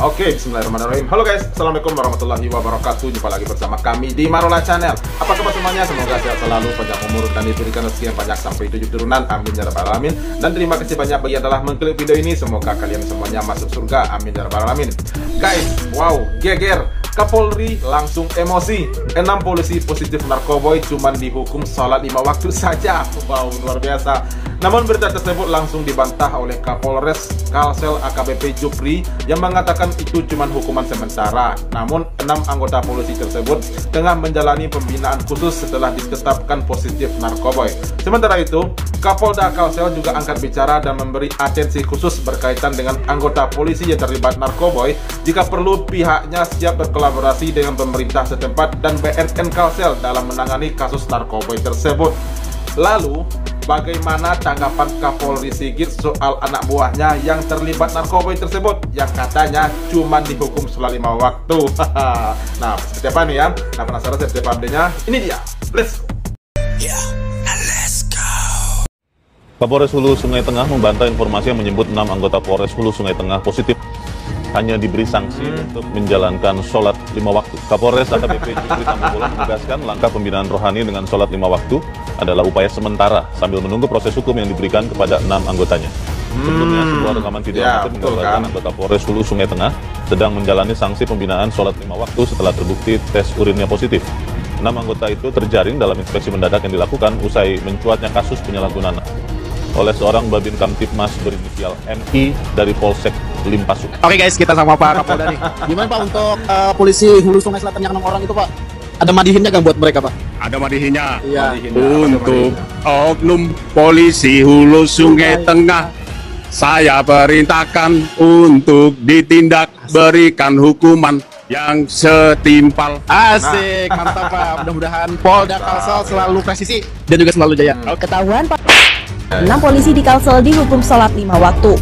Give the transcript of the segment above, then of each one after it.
Oke, bismillahirrahmanirrahim. Halo guys, assalamualaikum warahmatullahi wabarakatuh. Jumpa lagi bersama kami di Marola Channel. Apa kabar semuanya? Semoga sehat selalu, panjang umur, dan diberikan rezeki yang banyak sampai 7 turunan. Amin ya rabbal alamin. Dan terima kasih banyak bagi yang telah mengklik video ini. Semoga kalian semuanya masuk surga. Amin ya rabbal alamin. Guys, wow, geger. Kapolri langsung emosi. 6 polisi positif narkoboy cuman dihukum sholat 5 waktu saja. Wow, luar biasa. Namun berita tersebut langsung dibantah oleh Kapolres Kalsel AKBP Jupri yang mengatakan itu cuma hukuman sementara. Namun 6 anggota polisi tersebut tengah menjalani pembinaan khusus setelah ditetapkan positif narkoboy. Sementara itu, Kapolda Kalsel juga angkat bicara dan memberi atensi khusus berkaitan dengan anggota polisi yang terlibat narkoboy. Jika perlu, pihaknya siap berkolaborasi dengan pemerintah setempat dan BNN Kalsel dalam menangani kasus narkoboy tersebut. Lalu, bagaimana tanggapan Kapolri Sigit soal anak buahnya yang terlibat narkoboy tersebut yang katanya cuma dihukum selama 5 waktu? Nah, seperti apa nih ya? Nah, penasaran seperti apa update-nya? Ini dia, let's go. Kapolres Hulu Sungai Tengah membantah informasi yang menyebut 6 anggota Polres Hulu Sungai Tengah positif hanya diberi sanksi untuk menjalankan sholat 5 waktu. Kapolres AKBP Jupri Tambubolon menegaskan langkah pembinaan rohani dengan sholat 5 waktu adalah upaya sementara sambil menunggu proses hukum yang diberikan kepada 6 anggotanya. Sebelumnya, sebuah rekaman video amatir menggambarkan anggota Polres Hulu Sungai Tengah sedang menjalani sanksi pembinaan sholat 5 waktu setelah terbukti tes urinnya positif. 6 anggota itu terjaring dalam inspeksi mendadak yang dilakukan usai mencuatnya kasus penyalahgunaan oleh seorang Babin Kamtibmas berinisial MI dari Polsek Limpasu. Oke guys, kita sama Pak Kapolda nih. Gimana Pak untuk polisi Hulu Sungai Selatan yang 6 orang itu Pak? Ada madihinnya kan buat mereka Pak? Ada madihinnya. Iya. Untuk oknum polisi Hulu Sungai Tengah, saya perintahkan untuk ditindak berikan hukuman yang setimpal. Asik, mantap Pak. Mudah-mudahan Polda Kalsel selalu presisi dan juga selalu jaya. Ketahuan Pak. 6 polisi di Kalsel dihukum sholat 5 waktu.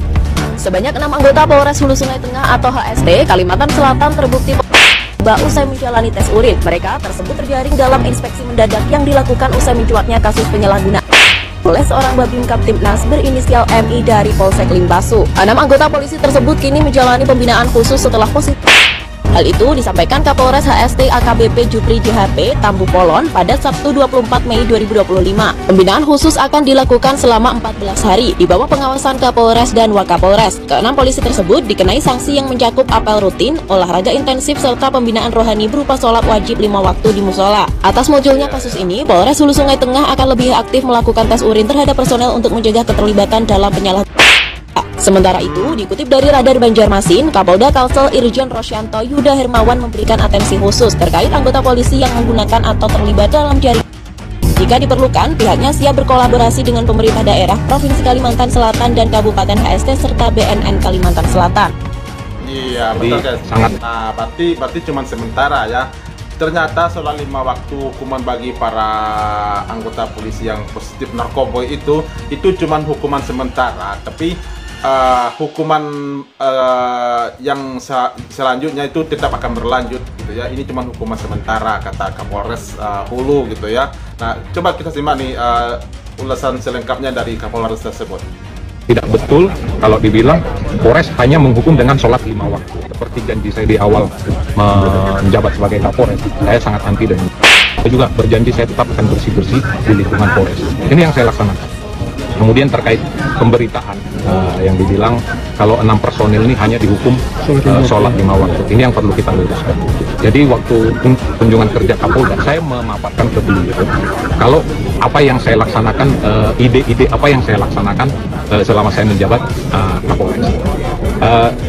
Sebanyak 6 anggota Polres Hulu Sungai Tengah atau HST Kalimantan Selatan terbukti usai menjalani tes urin. Mereka tersebut terjaring dalam inspeksi mendadak yang dilakukan usai mencuatnya kasus penyalahgunaan oleh seorang Babin Kamtibmas berinisial MI dari Polsek Limpasu. 6 anggota polisi tersebut kini menjalani pembinaan khusus setelah positif. Hal itu disampaikan Kapolres HST AKBP Jupri JHP Tambubolon pada Sabtu 24 Mei 2025. Pembinaan khusus akan dilakukan selama 14 hari di bawah pengawasan Kapolres dan Wakapolres. Keenam polisi tersebut dikenai sanksi yang mencakup apel rutin, olahraga intensif, serta pembinaan rohani berupa sholat wajib 5 waktu di musola. Atas munculnya kasus ini, Polres Hulu Sungai Tengah akan lebih aktif melakukan tes urin terhadap personel untuk mencegah keterlibatan dalam penyalahgunaan. Sementara itu, dikutip dari Radar Banjarmasin, Kapolda Kalsel Irjen Rosyanto Yuda Hermawan memberikan atensi khusus terkait anggota polisi yang menggunakan atau terlibat dalam jaringan. Jika diperlukan, pihaknya siap berkolaborasi dengan pemerintah daerah, Provinsi Kalimantan Selatan dan Kabupaten HST serta BNN Kalimantan Selatan. Iya, betul guys. Sangat. Nah, berarti cuma sementara ya. Ternyata sholat 5 waktu hukuman bagi para anggota polisi yang positif narkoboy itu cuma hukuman sementara, tapi hukuman yang selanjutnya itu tetap akan berlanjut gitu ya. Ini cuma hukuman sementara kata Kapolres Hulu gitu ya. Nah, coba kita simak nih ulasan selengkapnya dari Kapolres tersebut. Tidak betul kalau dibilang Polres hanya menghukum dengan sholat 5 waktu. Seperti janji saya di awal menjabat sebagai Kapolres, saya sangat anti dan saya juga berjanji saya tetap akan bersih-bersih di lingkungan Polres. Ini yang saya laksanakan. Kemudian terkait pemberitaan yang dibilang kalau 6 personil ini hanya dihukum sholat 5 waktu. Ini yang perlu kita luruskan. Jadi waktu kunjungan kerja Kapolda, saya memaparkan ke beliau kalau apa yang saya laksanakan, ide-ide apa yang saya laksanakan selama saya menjabat Kapolres.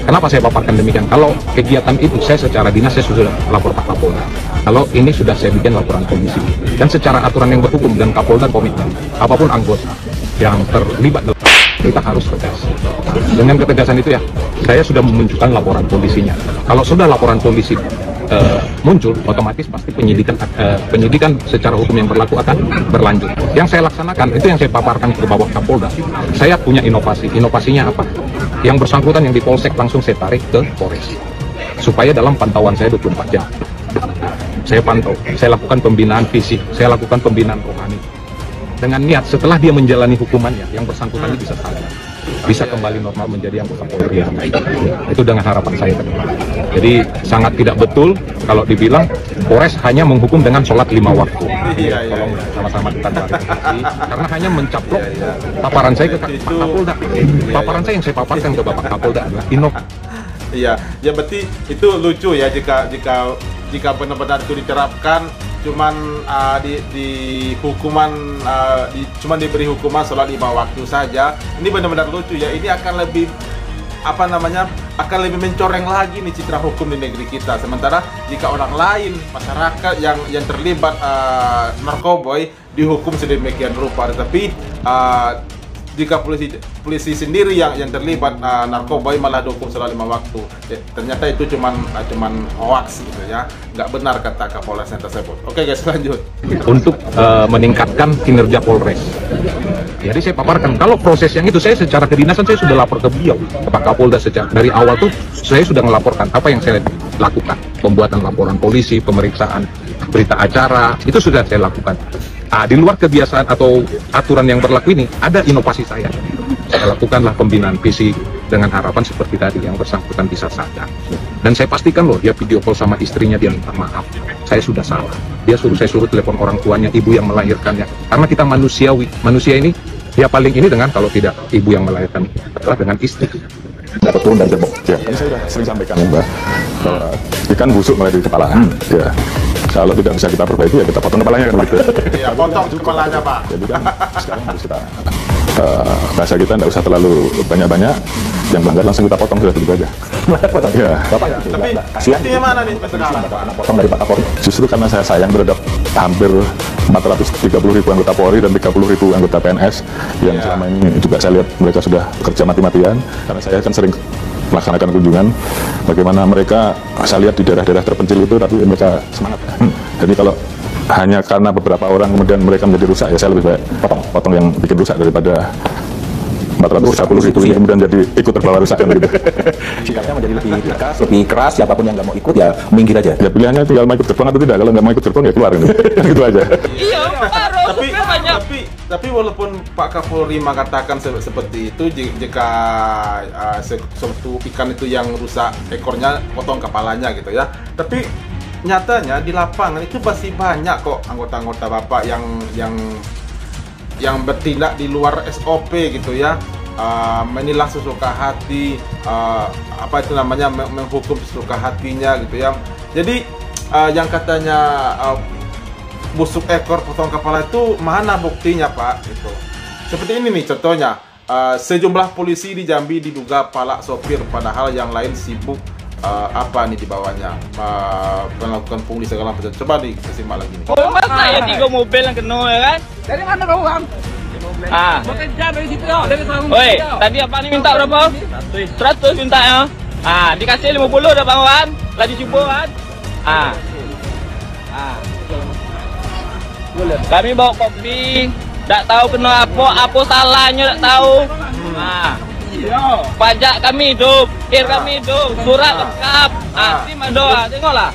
Kenapa saya paparkan demikian? Kalau kegiatan itu saya secara dinas saya sudah lapor Pak Kapolda. Kalau ini sudah saya bikin laporan komisi. Dan secara aturan yang berhukum dan Kapolda komitmen, apapun anggota yang terlibat kita harus tegas. Dengan ketegasan itu ya, saya sudah memunculkan laporan polisinya. Kalau sudah laporan polisi muncul, otomatis pasti penyidikan secara hukum yang berlaku akan berlanjut. Yang saya laksanakan, itu yang saya paparkan ke bawah Kapolda. Saya punya inovasi. Inovasinya apa? Yang bersangkutan yang di Polsek langsung saya tarik ke Polres. Supaya dalam pantauan saya 24 jam. Saya pantau, saya lakukan pembinaan fisik, saya lakukan pembinaan rohani. Dengan niat setelah dia menjalani hukumannya, yang bersangkutan ini bisa sadar. bisa kembali normal menjadi anggota Polri yang baik. Itu dengan harapan saya ke depan. Jadi sangat tidak betul kalau dibilang Polres hanya menghukum dengan sholat 5 waktu. Tolong sama-sama kita klarifikasi, karena hanya mencaplok paparan saya ke Pak Kapolda. Paparan saya yang saya paparkan ke Bapak Kapolda adalah Iya, ya berarti itu lucu ya jika benar-benar itu diterapkan, cuman di hukuman cuman diberi hukuman sholat 5 waktu saja. Ini benar-benar lucu ya. Ini akan lebih akan lebih mencoreng lagi nih citra hukum di negeri kita. Sementara jika orang lain, masyarakat yang terlibat narkoboy dihukum sedemikian rupa, tetapi jika polisi sendiri yang terlibat narkoboy malah dihukum selama 5 waktu. Ternyata itu cuman hoax gitu ya, nggak benar kata Kapolresnya tersebut. Oke guys, lanjut. Untuk meningkatkan kinerja Polres. Jadi saya paparkan, kalau proses yang itu saya secara kedinasan saya sudah lapor ke beliau, ke Pak Kapolda sejak dari awal tuh saya sudah melaporkan apa yang saya lakukan, pembuatan laporan polisi, pemeriksaan berita acara, itu sudah saya lakukan. Di luar kebiasaan atau aturan yang berlaku ini, ada inovasi saya. Saya lakukanlah pembinaan fisik dengan harapan seperti tadi yang bersangkutan bisa sadar. Dan saya pastikan loh, dia video call sama istrinya, dia minta maaf. Saya sudah salah. Saya suruh telepon orang tuanya, ibu yang melahirkannya. Karena kita manusiawi. Manusia ini, dia paling ini dengan kalau tidak ibu yang melahirkan, adalah dengan istri. Dapat turun dari gerbong. Ya, ini saya sudah sering sampaikan Mbak, bahwa ikan busuk mulai dari kepala. Ya, kalau tidak bisa kita perbaiki ya kita potong kepalanya kan begitu. Iya, potong kepalanya Pak. Jadi kan sekarang harus kita bahasa kita tidak usah terlalu banyak-banyak, yang melanggar langsung kita potong sudah begitu aja. Ya. Tapi artinya mana nih sekarang? Potong dari Pak Kapolri. Justru karena saya sayang terhadap hampir 430.000 anggota Polri dan 30.000 anggota PNS yang selama ini juga saya lihat mereka sudah bekerja mati-matian, karena saya kan sering melaksanakan kunjungan bagaimana mereka saya lihat di daerah-daerah terpencil itu, tapi mereka semangat. Jadi kalau hanya karena beberapa orang kemudian mereka menjadi rusak, ya saya lebih baik potong yang bikin rusak daripada 430.000 ini kemudian jadi ikut terbawa rusak kan begitu. Sikapnya menjadi lebih keras, siapapun yang nggak mau ikut ya minggir aja. Ya pilihannya tinggal mau ikut gerbong atau tidak. Kalau nggak mau ikut gerbong ya keluar gitu. Gitu aja. Iya, tapi walaupun Pak Kapolri mengatakan seperti itu, jika suatu ikan itu yang rusak ekornya, potong kepalanya gitu ya. Tapi nyatanya di lapangan itu masih banyak kok anggota-anggota Bapak yang bertindak di luar SOP gitu ya, menilang sesuka hati, menghukum sesuka hatinya gitu ya. Jadi yang katanya busuk ekor potong kepala itu mana buktinya Pak gitu. Seperti ini nih contohnya, sejumlah polisi di Jambi diduga palak sopir padahal yang lain sibuk di bawahnya melakukan pungli segala macam. Coba disimak lagi nih. Masa ya 3 mobil yang kena ya kan? Dari mana kau bang? Bekerja dari situ ya, dari sarung. Woi, tadi apa nih minta berapa? 100 minta ya. Dikasih 50 dah bang, lagi cuba kan? Kami bawa kopi, tak tahu kena apa salahnya, tak tahu. Pajak kami hidup, kir kami hidup, surat lengkap. Sim ada, tengoklah.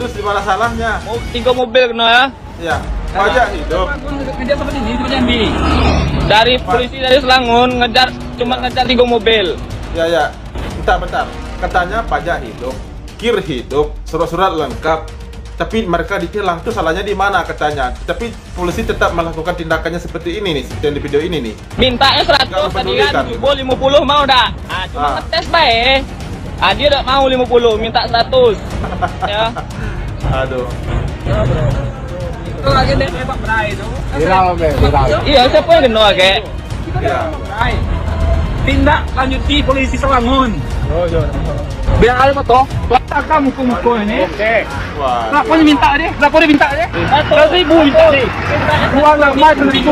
Terus di mana salahnya? 3 mobil kena ya? Iya, pajak hidup. Kerja seperti ini di Jambi. Dari polisi dari Selangor cuma ngejar 3 mobil. Ya, bentar. Katanya pajak hidup, kir hidup, surat-surat lengkap. Tapi mereka ditilang, tuh salahnya di mana katanya. Tapi polisi tetap melakukan tindakannya seperti ini nih, seperti yang di video ini nih. Mintanya 100 tadi kan, 50 mau dak? Cuma ngetes baik. Dia tak mau 50, minta 100. Ya. Aduh. Itu lagi deh Pak Brai itu. Viral. Iya, siapa yang kena kek? Iya. Tindak lanjuti polisi Selangor. Biar ada apa toh? Pelatakan muka-muka ini. Oke. Wah. Lapornya minta deh. 100.000 minta deh. Buang nama 100.000.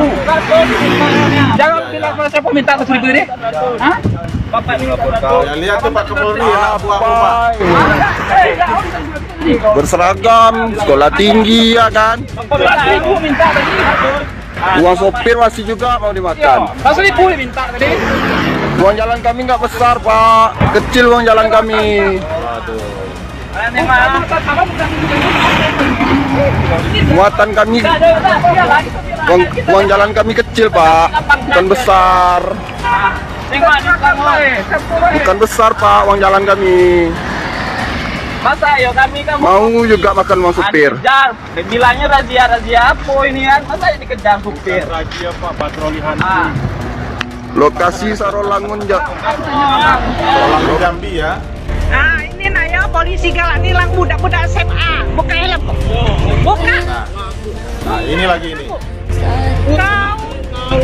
Jangan bilang kalau siapa minta 100.000 deh. Hah? Bapak 50. Ya lihat tuh Pak Kapolri anak buah rumah. Berseragam, sekolah tinggi ya kan. 100.000 minta tadi. Uang sopir masih juga mau dimakan. 100.000 minta tadi. Uang jalan kami nggak besar Pak, kecil uang jalan kami. Muatan kami, uang jalan kami kecil Pak, bukan besar. Tengok di belakang. Bukan besar Pak uang jalan kami. Masa ayo kami kamu Mau juga makan uang supir. Dikejar. Bilangnya razia apa ini kan? Masa dikejar supir? Razia Pak, patroli Ah. Lokasi Sarolangun Sarolangun Jambi ya. Ah, ini nak ya polisi galak nilang budak-budak SMA. Buka helm. Buka. Nah, ini lagi ini. Kau.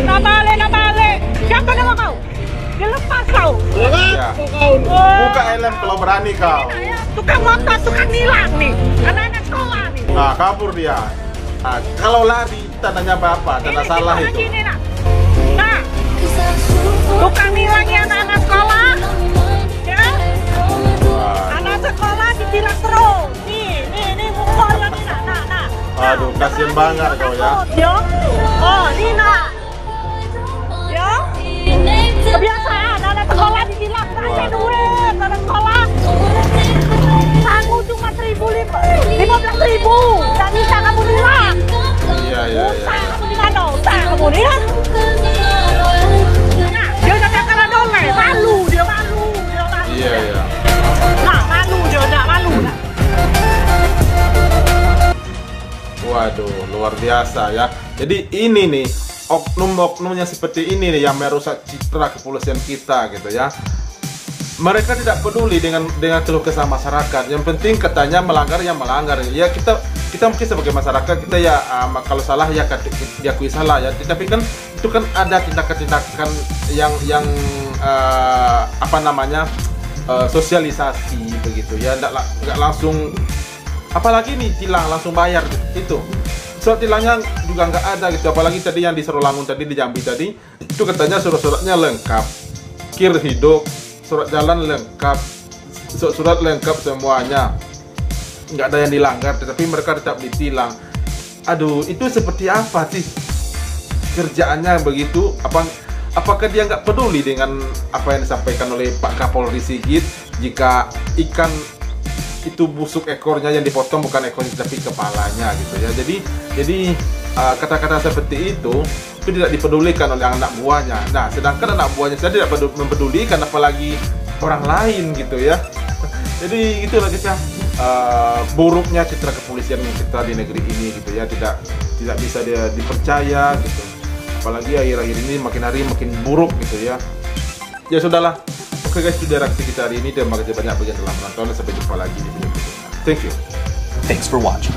Nak balik. Siapa nama kau? Dilepas kau. Ya. Buka helm kalau berani kau. Ini nak ya tukang motor, tukang nilang nih. Anak-anak sekolah nih. Nah, kabur dia. Nah, kalau lari tandanya apa? Tanda salah itu. Ini nak. Nah. Tukang nilangnya anak-anak sekolah. Ya. Anak sekolah ditilang terus. Nih mukulnya nih nak. Aduh, kasihan banget kau ya. Yo. Oh, ini nak. Yo. Kebiasaan anak sekolah ditilang tanya duit anak sekolah. Tanggung cuma 15.000. Tak bisa kamu nilang. Iya. Utang kamu di mana? Utang kamu nih kan? Dia udah kalah dole, malu. Iya. Nah, malu dia udah malu. Waduh, luar biasa ya. Jadi ini nih oknum-oknumnya seperti ini nih yang merusak citra kepolisian kita gitu ya. Mereka tidak peduli dengan keluh kesah masyarakat. Yang penting katanya melanggar yang melanggar. Ya kita mungkin sebagai masyarakat kita ya kalau salah ya diakui salah ya. Tapi kan itu kan ada tindakan-tindakan yang apa namanya sosialisasi begitu ya. Nggak langsung, apalagi nih tilang langsung bayar gitu. Surat tilangnya juga nggak ada gitu. Apalagi tadi yang di Sarolangun tadi, di Jambi tadi itu katanya surat-suratnya lengkap, kir hidup, surat jalan lengkap, surat lengkap semuanya, nggak ada yang dilanggar, tetapi mereka tetap ditilang. Aduh, itu seperti apa sih kerjaannya begitu? Apakah dia nggak peduli dengan apa yang disampaikan oleh Pak Kapolri Sigit, jika ikan itu busuk ekornya yang dipotong bukan ekornya tapi kepalanya gitu ya. Jadi kata-kata seperti itu tidak dipedulikan oleh anak buahnya. Nah, sedangkan anak buahnya saya tidak mempedulikan, apalagi orang lain gitu ya. Jadi itulah kita buruknya citra kepolisian kita di negeri ini gitu ya, tidak bisa dia dipercaya gitu. Apalagi akhir-akhir ini makin hari makin buruk gitu ya. Ya sudahlah. Oke guys, itu reaksi kita hari ini. Terima kasih banyak bagi yang telah menonton. Sampai jumpa lagi di video berikutnya. Thank you. Thanks for watching.